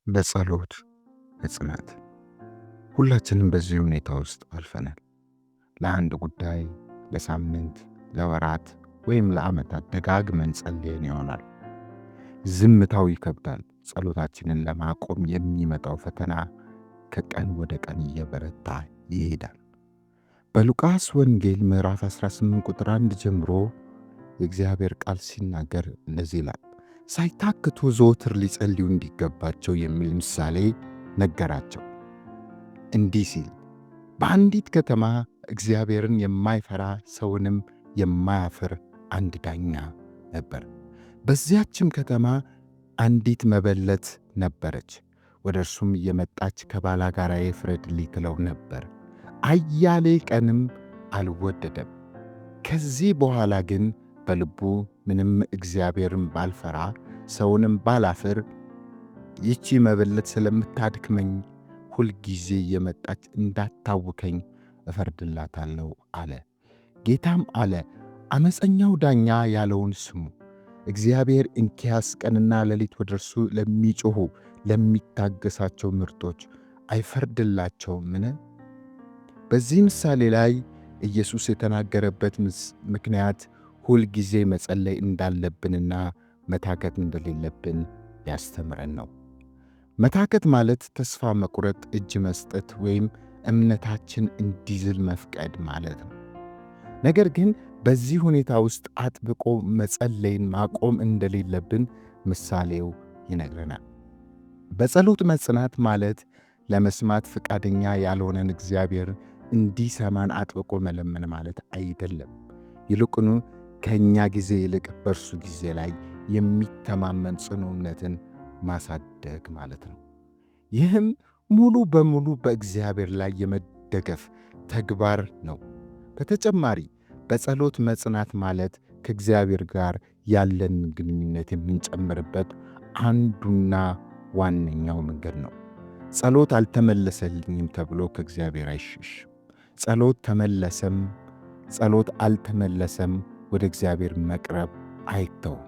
በጸሎት መጽናት። ሁላችንም በዚህ ሁኔታ ውስጥ አልፈናል። ለአንድ ጉዳይ ለሳምንት፣ ለወራት ወይም ለዓመታት ደጋግመን ጸልየን ይሆናል። ዝምታው ይከብዳል። ጸሎታችንን ለማቆም የሚመጣው ፈተና ከቀን ወደ ቀን እየበረታ ይሄዳል። በሉቃስ ወንጌል ምዕራፍ 18 ቁጥር 1 ጀምሮ የእግዚአብሔር ቃል ሲናገር እንደዚህ ይላል። ሳይታክቱ ዘወትር ሊጸልዩ እንዲገባቸው የሚል ምሳሌ ነገራቸው። እንዲህ ሲል፣ በአንዲት ከተማ እግዚአብሔርን የማይፈራ ሰውንም የማያፍር አንድ ዳኛ ነበር። በዚያችም ከተማ አንዲት መበለት ነበረች። ወደ እርሱም እየመጣች ከባላጋራዬ ፍረድልኝ ትለው ነበር። አያሌ ቀንም አልወደደም። ከዚህ በኋላ ግን በልቡ ምንም እግዚአብሔርን ባልፈራ ሰውንም ባላፍር ይቺ መበለት ስለምታድክመኝ ሁልጊዜ እየመጣች እንዳታውከኝ እፈርድላታለሁ አለ። ጌታም አለ፣ ዓመፀኛው ዳኛ ያለውን ስሙ። እግዚአብሔር እንኪያስ ቀንና ሌሊት ወደ እርሱ ለሚጮኹ ለሚታገሳቸው ምርጦች አይፈርድላቸውምን? በዚህ ምሳሌ ላይ ኢየሱስ የተናገረበት ምክንያት ሁል ጊዜ መጸለይ እንዳለብንና መታከት እንደሌለብን ያስተምረን ነው። መታከት ማለት ተስፋ መቁረጥ፣ እጅ መስጠት ወይም እምነታችን እንዲዝል መፍቀድ ማለት ነው። ነገር ግን በዚህ ሁኔታ ውስጥ አጥብቆ መጸለይን ማቆም እንደሌለብን ምሳሌው ይነግረናል። በጸሎት መጽናት ማለት ለመስማት ፈቃደኛ ያልሆነን እግዚአብሔር እንዲሰማን አጥብቆ መለመን ማለት አይደለም። ይልቁኑ ከእኛ ጊዜ ይልቅ በእርሱ ጊዜ ላይ የሚተማመን ጽኑ እምነትን ማሳደግ ማለት ነው። ይህም ሙሉ በሙሉ በእግዚአብሔር ላይ የመደገፍ ተግባር ነው። በተጨማሪ በጸሎት መጽናት ማለት ከእግዚአብሔር ጋር ያለን ግንኙነት የምንጨምርበት አንዱና ዋነኛው መንገድ ነው። ጸሎት አልተመለሰልኝም ተብሎ ከእግዚአብሔር አይሸሽም። ጸሎት አልተመለሰም ወደ እግዚአብሔር መቅረብ አይተውም።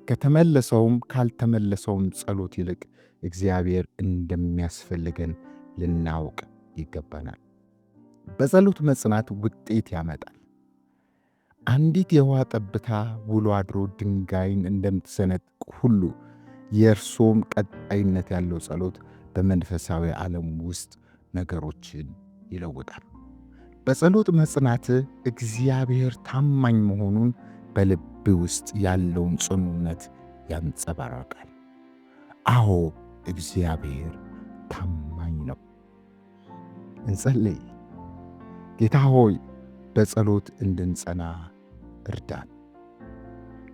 ከተመለሰውም ካልተመለሰውም ጸሎት ይልቅ እግዚአብሔር እንደሚያስፈልገን ልናውቅ ይገባናል። በጸሎት መጽናት ውጤት ያመጣል። አንዲት የውሃ ጠብታ ውሎ አድሮ ድንጋይን እንደምትሰነጥቅ ሁሉ የእርሶም ቀጣይነት ያለው ጸሎት በመንፈሳዊ ዓለም ውስጥ ነገሮችን ይለውጣል። በጸሎት መጽናት እግዚአብሔር ታማኝ መሆኑን በልብ ውስጥ ያለውን ጽኑነት ያንጸባርቃል። አዎ እግዚአብሔር ታማኝ ነው። እንጸልይ። ጌታ ሆይ በጸሎት እንድንጸና እርዳን።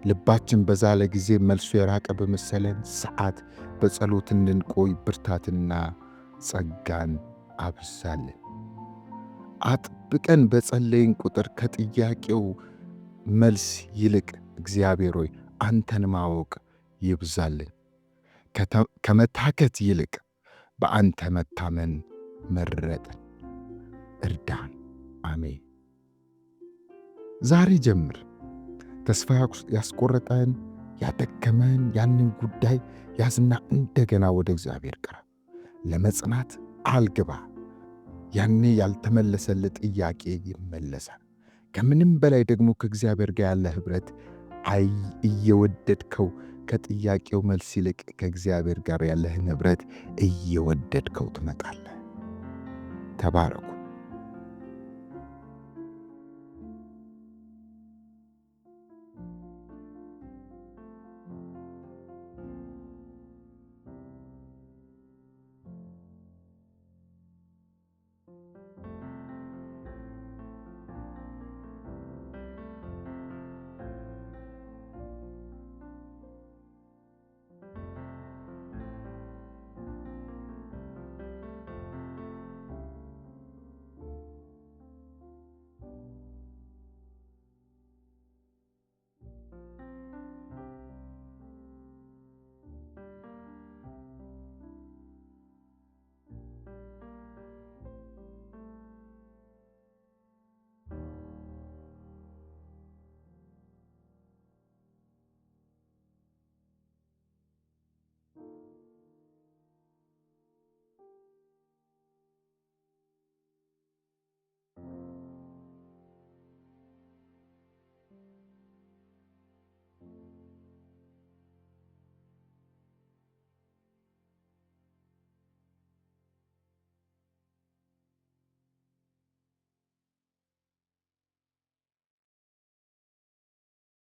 ልባችን በዛለ ጊዜ መልሱ የራቀ በመሰለን ሰዓት በጸሎት እንድንቆይ ብርታትና ጸጋን አብዛልን። አጥብቀን በጸለይን ቁጥር ከጥያቄው መልስ ይልቅ እግዚአብሔር ሆይ አንተን ማወቅ ይብዛልን። ከመታከት ይልቅ በአንተ መታመን መረጥን። እርዳን። አሜን። ዛሬ ጀምር። ተስፋ ያስቆረጠን ያደከመን ያንን ጉዳይ ያዝና እንደገና ወደ እግዚአብሔር ቅረብ። ለመጽናት አልግባ። ያኔ ያልተመለሰልህ ጥያቄ ይመለሳል። ከምንም በላይ ደግሞ ከእግዚአብሔር ጋር ያለ ኅብረት እየወደድከው ከጥያቄው መልስ ይልቅ ከእግዚአብሔር ጋር ያለህን ኅብረት እየወደድከው ትመጣለህ። ተባረኩ።